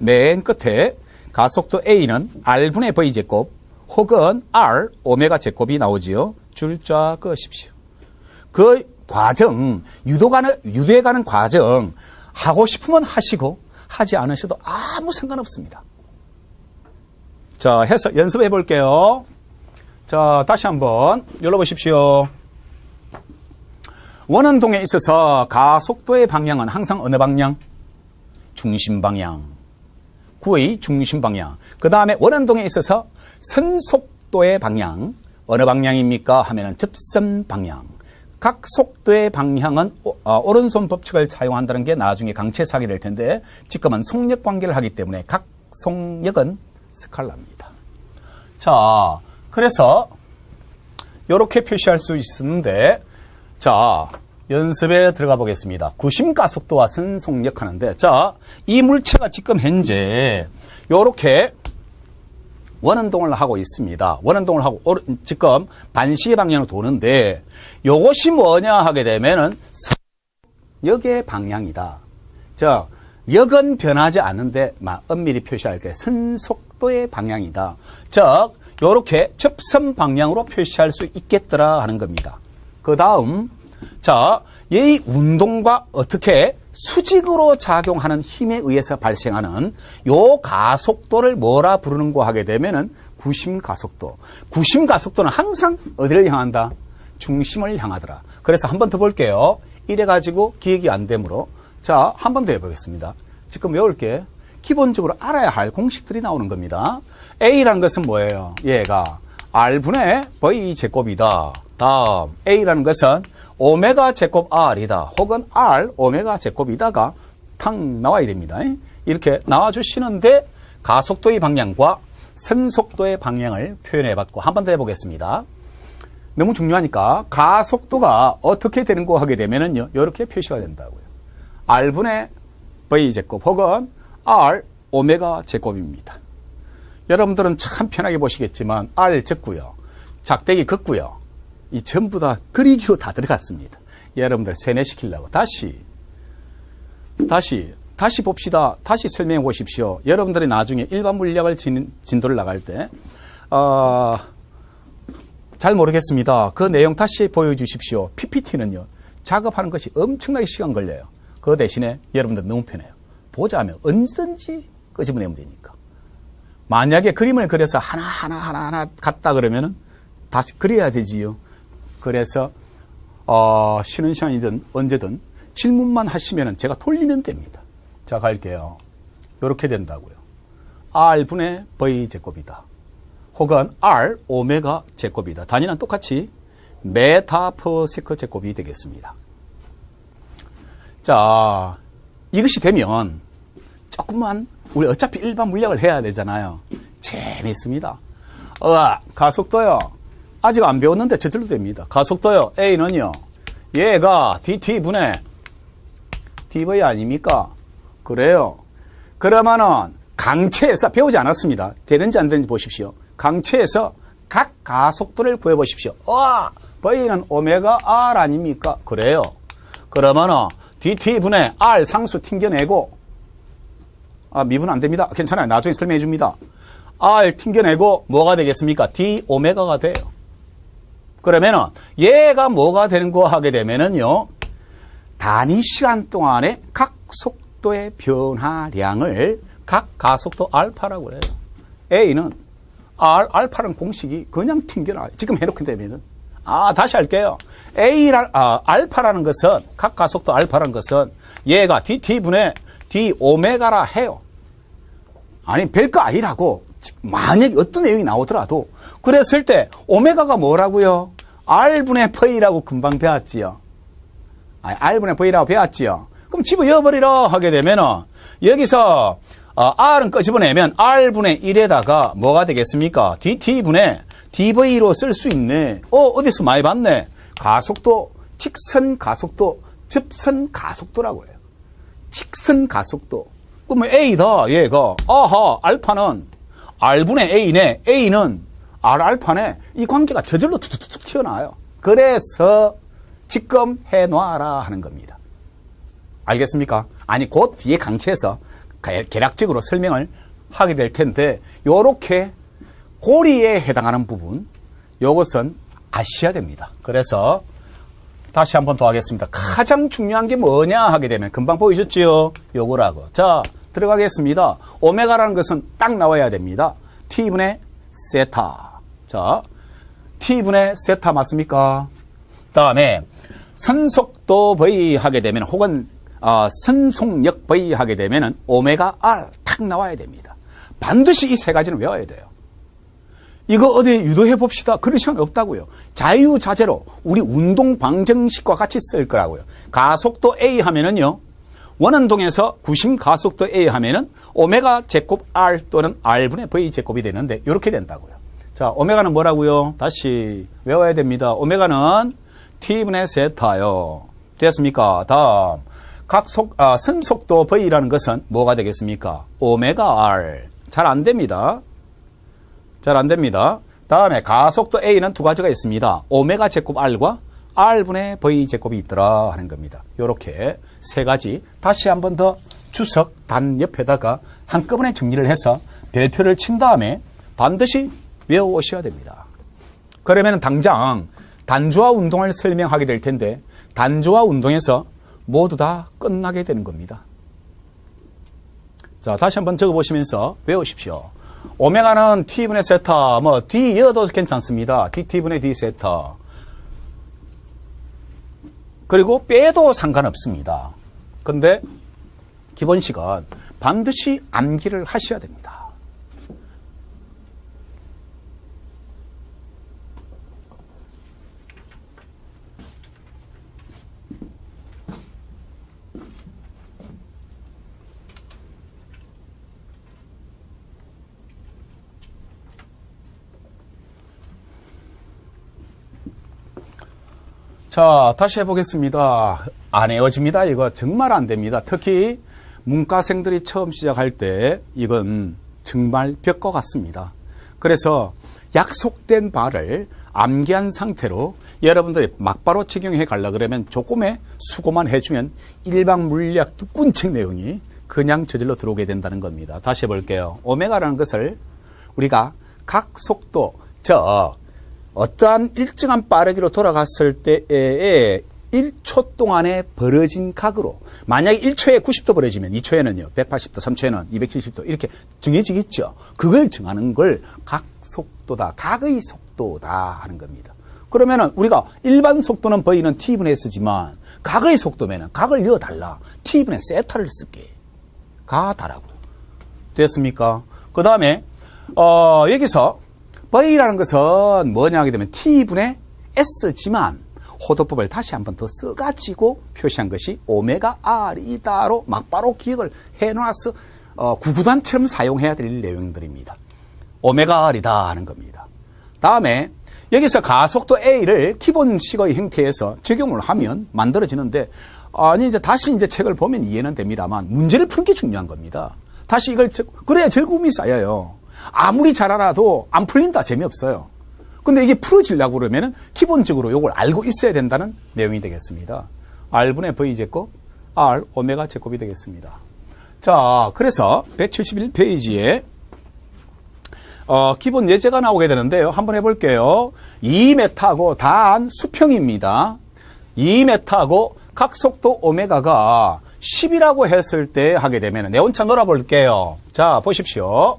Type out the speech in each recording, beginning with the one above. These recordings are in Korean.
맨 끝에 가속도 A는 R분의 V제곱 혹은 R 오메가 제곱이 나오지요. 줄자 그으십시오. 그 과정, 유도해가는 과정 하고 싶으면 하시고 하지 않으셔도 아무 상관없습니다. 자, 해서 연습해 볼게요. 자, 다시 한번 열어보십시오. 원운동에 있어서 가속도의 방향은 항상 어느 방향? 중심 방향. 구의 중심 방향. 그 다음에 원운동에 있어서 선속도의 방향. 어느 방향입니까? 하면은 접선 방향. 각 속도의 방향은 오른손 법칙을 사용한다는 게 나중에 강체에서 하게 될 텐데 지금은 속력 관계를 하기 때문에 각 속력은 스칼라입니다. 자, 그래서 이렇게 표시할 수 있는데 자, 연습에 들어가 보겠습니다. 구심 가속도와 선속력 하는데 자, 이 물체가 지금 현재 이렇게 원운동을 하고 있습니다. 원운동을 하고 지금 반시계 방향으로 도는데 이것이 뭐냐 하게 되면은 역의 방향이다. 자, 역은 변하지 않는데 엄밀히 표시할 때 선속도의 방향이다. 즉 이렇게 접선 방향으로 표시할 수 있겠더라 하는 겁니다. 그 다음 자, 이 운동과 어떻게 수직으로 작용하는 힘에 의해서 발생하는 요 가속도를 뭐라 부르는고 하게 되면은 구심 가속도. 구심 가속도는 항상 어디를 향한다? 중심을 향하더라. 그래서 한 번 더 볼게요. 이래 가지고 기억이 안 되므로 자, 한 번 더 해보겠습니다. 지금 외울 게 기본적으로 알아야 할 공식들이 나오는 겁니다. A라는 것은 뭐예요? 얘가 R분의 V 제곱이다. 다음 A라는 것은 오메가 제곱 R이다. 혹은 R 오메가 제곱이다가 탁 나와야 됩니다. 이렇게 나와주시는데 가속도의 방향과 선속도의 방향을 표현해봤고 한 번 더 해보겠습니다. 너무 중요하니까 가속도가 어떻게 되는 거 하게 되면은요 이렇게 표시가 된다고요. R분의 V 제곱 혹은 R 오메가 제곱입니다. 여러분들은 참 편하게 보시겠지만 R 적고요. 작대기 긋고요. 이 전부 다 그리기로 다 들어갔습니다. 여러분들 세뇌시키려고 다시 봅시다. 다시 설명해 보십시오. 여러분들이 나중에 일반 물리학을 진도를 나갈 때 잘 모르겠습니다. 그 내용 다시 보여주십시오. PPT는요. 작업하는 것이 엄청나게 시간 걸려요. 그 대신에 여러분들 너무 편해요. 보자면 언제든지 끄집어내면 되니까. 만약에 그림을 그려서 하나 갔다 그러면은 다시 그려야 되지요. 그래서 쉬는 시간이든 언제든 질문만 하시면은 제가 돌리면 됩니다. 자, 갈게요. 이렇게 된다고요. R분의 V 제곱이다. 혹은 R 오메가 제곱이다. 단위는 똑같이 메타 퍼 세컨 제곱이 되겠습니다. 자, 이것이 되면 조금만 우리 어차피 일반 물리학을 해야 되잖아요. 재밌습니다. 가속도요. 아직 안 배웠는데 저절로 됩니다. 가속도요. A는요. 얘가 dt분의 dv 아닙니까? 그래요. 그러면은 강체에서 배우지 않았습니다. 되는지 안 되는지 보십시오. 강체에서 각 가속도를 구해보십시오. V는 오메가 R 아닙니까? 그래요. 그러면은 dt분의 R 상수 튕겨내고 미분 안 됩니다. 괜찮아요. 나중에 설명해 줍니다. R 튕겨내고 뭐가 되겠습니까? d 오메가가 돼요. 그러면은 얘가 뭐가 되는 거 하게 되면은요. 단위 시간 동안에 각 속도의 변화량을 각 가속도 알파라고 해요. A는 알파라는 공식이 그냥 튕겨나와요. 지금 해놓게 되면은 다시 할게요. 알파라는 것은 각 가속도 알파라는 것은 얘가 dt분의 d 오메가라 해요. 아니 별거 아니라고. 만약에 어떤 내용이 나오더라도 그랬을 때 오메가가 뭐라고요? R분의 V라고 금방 배웠지요. R분의 V라고 배웠지요. 그럼 집어넣어버리라 하게 되면은 여기서 R은 끄집어내면 R분의 1에다가 뭐가 되겠습니까? dt분의 dv로 쓸 수 있네. 어디서 많이 봤네. 가속도, 직선 가속도, 접선 가속도라고 해요. 직선 가속도. 그러면 A다 얘가. 알파는 R분의 A네. A는 R알파네. 이 관계가 저절로 툭툭툭 튀어나와요. 그래서 지금 해놔라 하는 겁니다. 알겠습니까? 아니 곧 뒤에 강체에서 개략적으로 설명을 하게 될 텐데, 요렇게 고리에 해당하는 부분, 요것은 아셔야 됩니다. 그래서 다시 한번 더 하겠습니다. 가장 중요한 게 뭐냐 하게 되면 금방 보이셨지요? 요거라고. 자, 들어가겠습니다. 오메가라는 것은 딱 나와야 됩니다. T분의 세타. 자, T분의 세타 맞습니까? 다음에 선속도 V 하게 되면 혹은 선속력 V 하게 되면 오메가 R 탁 나와야 됩니다. 반드시 이 세 가지는 외워야 돼요. 이거 어디 유도해 봅시다. 그런 시간 없다고요. 자유자재로 우리 운동 방정식과 같이 쓸 거라고요. 가속도 A 하면은요, 원운동에서 구심 가속도 A 하면은 오메가 제곱 R 또는 R분의 V 제곱이 되는데 이렇게 된다고요. 자, 오메가는 뭐라고요? 다시 외워야 됩니다. 오메가는 T분의 세타요. 됐습니까? 다음 선속도 V라는 것은 뭐가 되겠습니까? 오메가 R. 잘 안 됩니다. 잘 안 됩니다. 다음에 가속도 A는 두 가지가 있습니다. 오메가 제곱 R과 R분의 V 제곱이 있더라 하는 겁니다. 이렇게 세 가지 다시 한 번 더 주석 단 옆에다가 한꺼번에 정리를 해서 별표를 친 다음에 반드시 외워오셔야 됩니다. 그러면 당장 단조화 운동을 설명하게 될 텐데 단조화 운동에서 모두 다 끝나게 되는 겁니다. 자, 다시 한번 적어보시면서 외우십시오. 오메가는 T분의 세타, D 이어도 괜찮습니다. T분의 D 세타. 그리고 빼도 상관없습니다. 근데 기본식은 반드시 암기를 하셔야 됩니다. 자, 다시 해보겠습니다. 안 외워집니다. 이거 정말 안 됩니다. 특히 문과생들이 처음 시작할 때 이건 정말 벽과 같습니다. 그래서 약속된 바를 암기한 상태로 여러분들이 막바로 적용해 가려고 그러면 조금의 수고만 해주면 일반 물리학 꾼책 내용이 그냥 저절로 들어오게 된다는 겁니다. 다시 해볼게요. 오메가라는 것을 우리가 각 속도, 어떠한 일정한 빠르기로 돌아갔을 때에 1초 동안에 벌어진 각으로, 만약에 1초에 90도 벌어지면 2초에는요 180도, 3초에는 270도 이렇게 정해지겠죠. 그걸 정하는 걸 각속도다, 각의 속도다 하는 겁니다. 그러면은 우리가 일반 속도는 V는 T분의 S지만 각의 속도면은 각을 넣어달라. T분의 세타를 쓸게. 가다라고. 됐습니까? 그 다음에 여기서 V라는 것은 뭐냐 하게 되면 T분의 S지만 호도법을 다시 한 번 더 써가지고 표시한 것이 오메가 R이다로 막바로 기억을 해놔서 구구단처럼 사용해야 될 내용들입니다. 오메가 R이다 하는 겁니다. 다음에 여기서 가속도 A를 기본식의 형태에서 적용을 하면 만들어지는데, 이제 다시 책을 보면 이해는 됩니다만 문제를 푸는 게 중요한 겁니다. 다시 이걸 그래야 즐거움이 쌓여요. 아무리 잘 알아도 안 풀린다, 재미없어요. 근데 이게 풀어지려고 그러면은 기본적으로 이걸 알고 있어야 된다는 내용이 되겠습니다. R분의 V 제곱, R 오메가 제곱이 되겠습니다. 자, 그래서 171페이지에 기본 예제가 나오게 되는데요. 한번 해볼게요. 2m하고 단 수평입니다. 2m하고 각속도 오메가가 10이라고 했을 때 하게 되면 내온차 놀아볼게요. 자, 보십시오.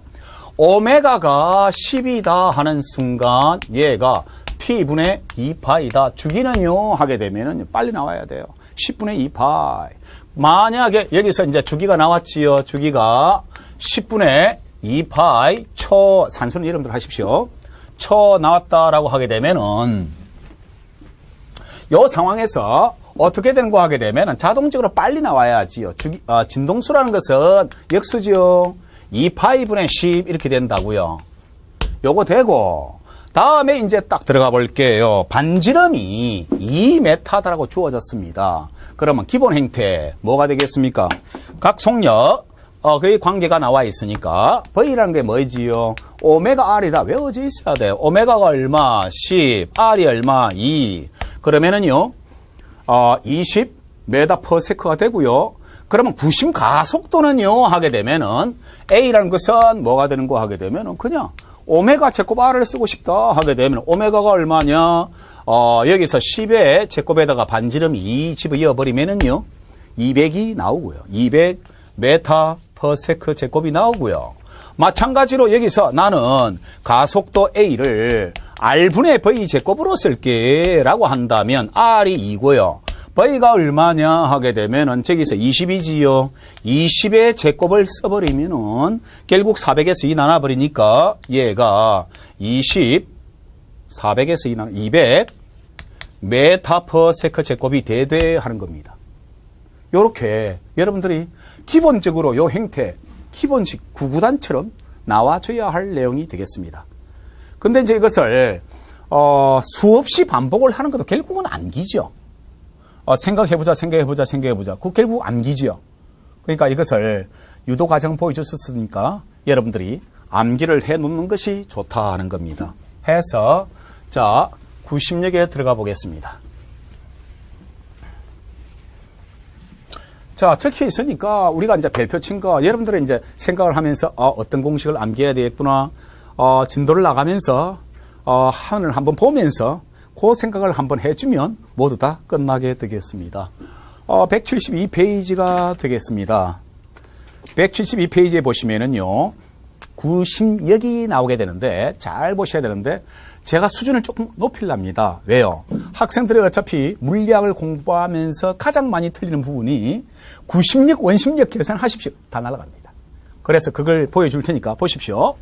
오메가가 10이다 하는 순간 얘가 T분의 2파이다. 주기는요 하게 되면은 빨리 나와야 돼요. 10분의 2파이. 만약에 여기서 이제 주기가 나왔지요. 주기가 10분의 2파이 초, 산수는 이름대로 하십시오. 초 나왔다라고 하게 되면은 요 상황에서 어떻게 되는 거 하게 되면은 자동적으로 빨리 나와야지요. 진동수라는 것은 역수지요. 2파이분의 10 이렇게 된다고요. 요거 되고 다음에 이제 딱 들어가 볼게요. 반지름이 2m다라고 주어졌습니다. 그러면 기본 형태 뭐가 되겠습니까? 각속력 그의 관계가 나와 있으니까 V라는 게 뭐지요? 오메가 R이다. 외워져 있어야 돼요. 오메가가 얼마? 10. R이 얼마? 2. 그러면은요 20m/s가 되고요. 그러면 구심 가속도는요 하게 되면은 A라는 것은 뭐가 되는 거 하게 되면은 그냥 오메가 제곱 R을 쓰고 싶다 하게 되면 오메가가 얼마냐? 여기서 10의 제곱에다가 반지름 2 집어넣어버리면은요 200이 나오고요. 200 메타 퍼 세크 제곱이 나오고요. 마찬가지로 여기서 나는 가속도 A를 R분의 V 제곱으로 쓸게 라고 한다면 R이 2고요. V가 얼마냐 하게 되면은 저기서 20이지요. 20의 제곱을 써버리면은 결국 400에서 2 나눠버리니까 얘가 20, 400에서 2 나눠 200 메타 퍼 세크 제곱이 되되 하는 겁니다. 요렇게 여러분들이 기본적으로 요 행태 기본식 구구단처럼 나와줘야 할 내용이 되겠습니다. 근데 이제 이것을 수없이 반복을 하는 것도 결국은 암기죠. 생각해보자. 그 결국 암기죠. 그러니까 이것을 유도 과정 보여줬었으니까 여러분들이 암기를 해놓는 것이 좋다는 겁니다. 해서 자 90역에 들어가 보겠습니다. 자, 적혀 있으니까 우리가 이제 별표 친 거 여러분들은 이제 생각을 하면서 어떤 공식을 암기해야 되겠구나. 진도를 나가면서 하늘 한번 보면서 그 생각을 한번 해주면 모두 다 끝나게 되겠습니다. 172페이지가 되겠습니다. 172페이지에 보시면은요 90역이 나오게 되는데 잘 보셔야 되는데 제가 수준을 조금 높이랍니다. 왜요? 학생들이 어차피 물리학을 공부하면서 가장 많이 틀리는 부분이 90역, 원심력 계산하십시오. 다 날아갑니다. 그래서 그걸 보여줄 테니까 보십시오.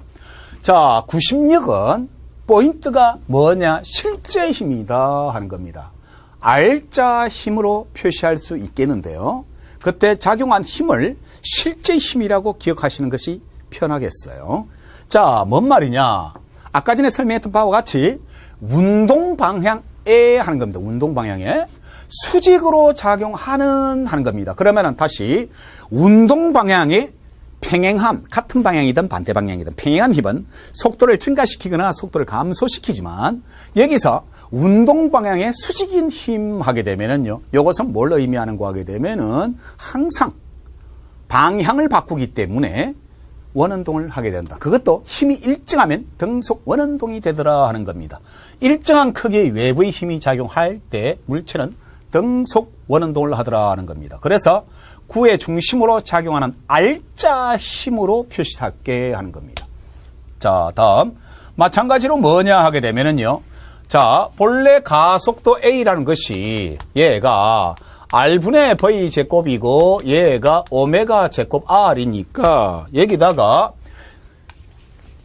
자, 90역은 포인트가 뭐냐? 실제 힘이다 하는 겁니다. R자 힘으로 표시할 수 있겠는데요. 그때 작용한 힘을 실제 힘이라고 기억하시는 것이 편하겠어요. 자, 뭔 말이냐? 아까 전에 설명했던 바와 같이 운동 방향에 하는 겁니다. 운동 방향에 수직으로 작용하는 하는 겁니다. 그러면은 다시 운동 방향의 평행함, 같은 방향이든 반대 방향이든 평행한 힘은 속도를 증가시키거나 속도를 감소시키지만 여기서 운동 방향의 수직인 힘 하게 되면은요, 이것은 뭘 의미하는 거 하게 되면은 항상 방향을 바꾸기 때문에 원운동을 하게 된다. 그것도 힘이 일정하면 등속 원운동이 되더라 하는 겁니다. 일정한 크기의 외부의 힘이 작용할 때 물체는 등속 원운동을 하더라 하는 겁니다. 그래서 구의 중심으로 작용하는 R자 힘으로 표시할게 하는 겁니다. 자, 다음 마찬가지로 뭐냐 하게 되면은요. 자, 본래 가속도 A라는 것이 얘가 R분의 V 제곱이고 얘가 오메가 제곱 R이니까 여기다가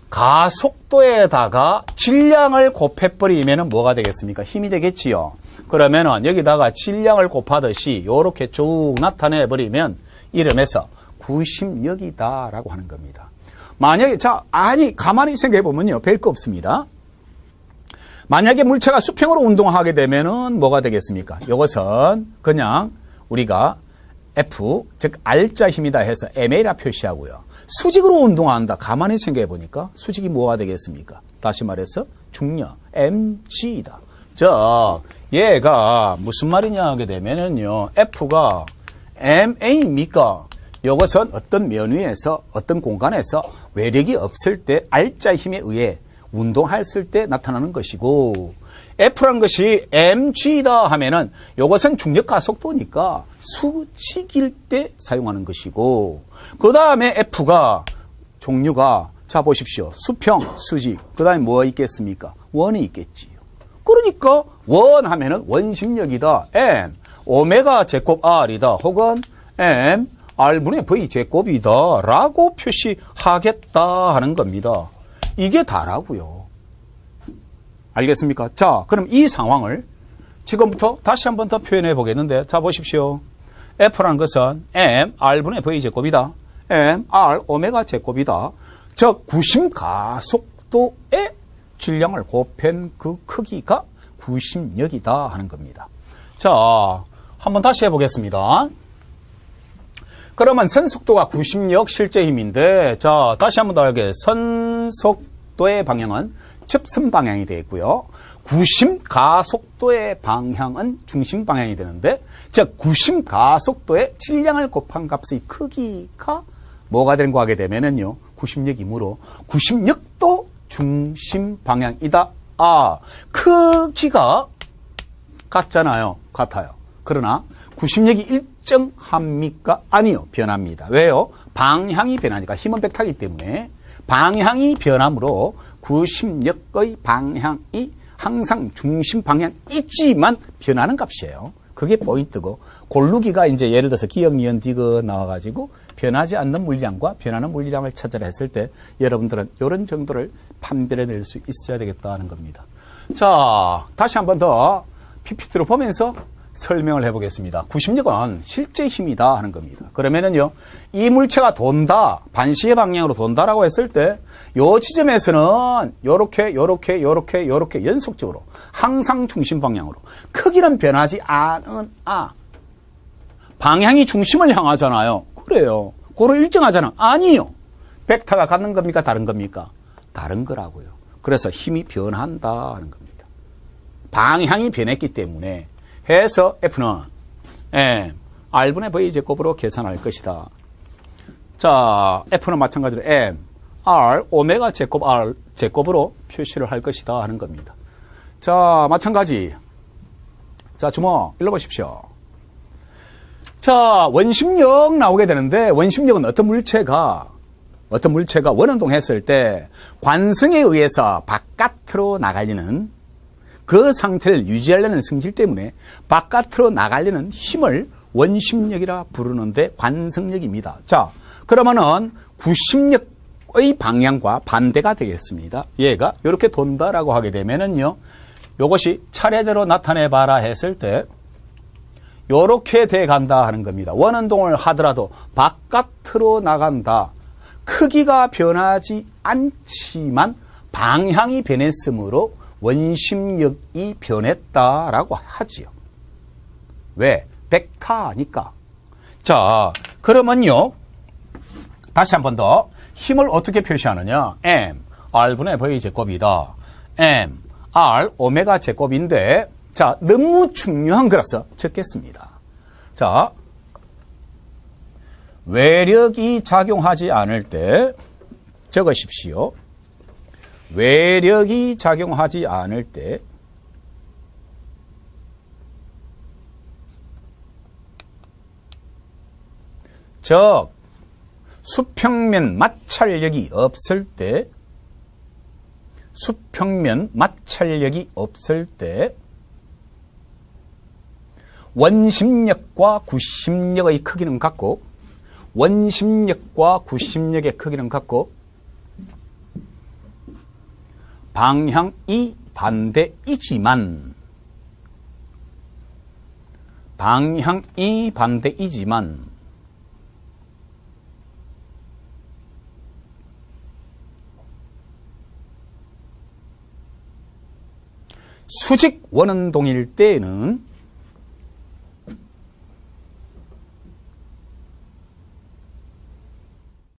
가속도에다가 질량을 곱해버리면 뭐가 되겠습니까? 힘이 되겠지요. 그러면은 여기다가 질량을 곱하듯이 이렇게 쭉 나타내버리면 이름에서 구심역이다라고 하는 겁니다. 만약에 가만히 생각해보면요. 별거 없습니다. 만약에 물체가 수평으로 운동하게 되면은 뭐가 되겠습니까? 이것은 그냥 우리가 F, 즉 R자 힘이다 해서 MA라 표시하고요. 수직으로 운동한다. 가만히 생각해 보니까 수직이 뭐가 되겠습니까? 다시 말해서 중력 mg이다. 즉 얘가 무슨 말이냐 하게 되면은요. F가 MA입니까? 이것은 어떤 면위에서 어떤 공간에서 외력이 없을 때 R자 힘에 의해 운동했을 때 나타나는 것이고 F란 것이 mg다 하면은 이것은 중력 가속도니까 수직일 때 사용하는 것이고 그 다음에 F가 종류가 자 보십시오. 수평, 수직 그 다음에 뭐가 있겠습니까? 원이 있겠지요. 그러니까 원 하면은 원심력이다. M 오메가 제곱 R이다. 혹은 M R분의 V 제곱이다 라고 표시하겠다 하는 겁니다. 이게 다라고요. 알겠습니까? 자, 그럼 이 상황을 지금부터 다시 한번 더 표현해 보겠는데 자 보십시오. F라는 것은 M R분의 V 제곱이다. M R 오메가 제곱이다. 즉 구심 가속도의 질량을 곱한 그 크기가 구심력이다 하는 겁니다. 자, 한번 다시 해보겠습니다. 그러면 선속도가 구심력 실제 힘인데 자 다시 한번 더 알게 선속도의 방향은 접선 방향이 되겠고요. 구심 가속도의 방향은 중심 방향이 되는데, 즉 구심 가속도의 질량을 곱한 값의 크기가 뭐가 되는 거 하게 되면은요, 구심력이므로 구심력도 중심 방향이다. 아, 크기가 같잖아요. 같아요. 그러나 구심력이 일정합니까? 아니요. 변합니다. 왜요? 방향이 변하니까. 힘은 벡터이기 때문에 방향이 변함으로 구심력의 방향이 항상 중심 방향이지만 변하는 값이에요. 그게 포인트고, 고르기가 이제 예를 들어서 기억, 니은, 디귿 나와가지고 변하지 않는 물량과 변하는 물량을 찾으라 했을 때 여러분들은 이런 정도를 판별해낼 수 있어야 되겠다는 겁니다. 자, 다시 한 번 더 PPT로 보면서 설명을 해보겠습니다. 구심력은 실제 힘이다 하는 겁니다. 그러면은요, 이 물체가 돈다, 반시계 방향으로 돈다라고 했을 때, 요 지점에서는 요렇게 연속적으로 항상 중심 방향으로, 크기는 변하지 않은 방향이 중심을 향하잖아요. 그래요. 고로 일정하잖아. 아니요. 벡터가 같은 겁니까? 다른 겁니까? 다른 거라고요. 그래서 힘이 변한다 하는 겁니다. 방향이 변했기 때문에 해서 F는 R분의 V 제곱으로 계산할 것이다. 자, F는 마찬가지로 M, R, 오메가 제곱 R 제곱으로 표시를 할 것이다 하는 겁니다. 자, 마찬가지. 자, 주목, 일로 보십시오. 자, 원심력 나오게 되는데, 원심력은 어떤 물체가 원운동 했을 때 관성에 의해서 바깥으로 나가려는 그 상태를 유지하려는 성질 때문에 바깥으로 나가려는 힘을 원심력이라 부르는데 관성력입니다. 자, 그러면은 구심력의 방향과 반대가 되겠습니다. 얘가 이렇게 돈다라고 하게 되면은요, 요것이 차례대로 나타내봐라 했을 때 요렇게 돼 간다 하는 겁니다. 원운동을 하더라도 바깥으로 나간다. 크기가 변하지 않지만 방향이 변했으므로 원심력이 변했다라고 하지요. 왜? 벡터니까. 자, 그러면요, 다시 한 번 더 힘을 어떻게 표시하느냐? M, R분의 V 제곱이다. M, R, 오메가 제곱인데, 자, 너무 중요한 거라서 적겠습니다. 자, 외력이 작용하지 않을 때 적으십시오. 외력이 작용하지 않을 때 즉 수평면 마찰력이 없을 때 원심력과 구심력의 크기는 같고 방향이 반대이지만 수직 원운동일 때는